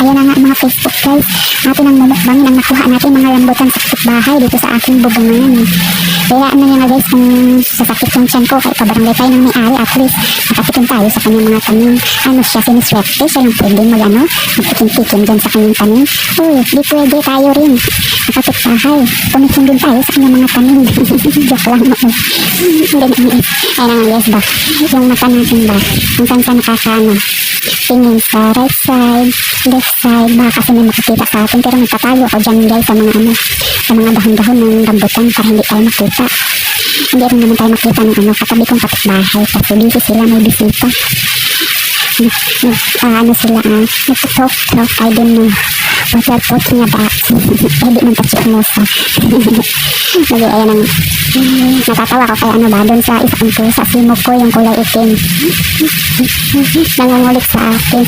ayan na nga mga Facebook guys. Atin ang mumukbangin ang nakuha natin mga rambutan sa kapitbahay dito sa aking bubungan. Kaya ano nyo nga guys, kung sasakit yung tiyan ko, kahit pabarangay tayo ng may-ari, at least nakatikim tayo sa kanyang mga tanim. Ano siya, siniswerte siya yung pwede magtikim-tikim dyan sa kanyang tanim. Uy, di pwede tayo rin. Nakapitbahay, tumikim din tayo sa kanyang mga tanim. Joke lang mo. Ayun nga guys ba, yung mata natin ba, kung saan saan nakakano. Tingin sa right side, left side, baka kasi may makikita sa atin. Pero nagtatago ako dyan guys sa mga sa mga dahon-dahon ng rambutan para hindi tayo makita. Hindi rin naman tayo makita ng katabi kong kapitbahay kasi busy sila, may bisita. Nagtutok, I don't know. Waterpot niya ba? Hindi man pa-chikmosa. Lagi ayan ang natatawa ko kaya ba doon sa isang ko, sa simog ko yung kulay itim. Nangungulit sa akin.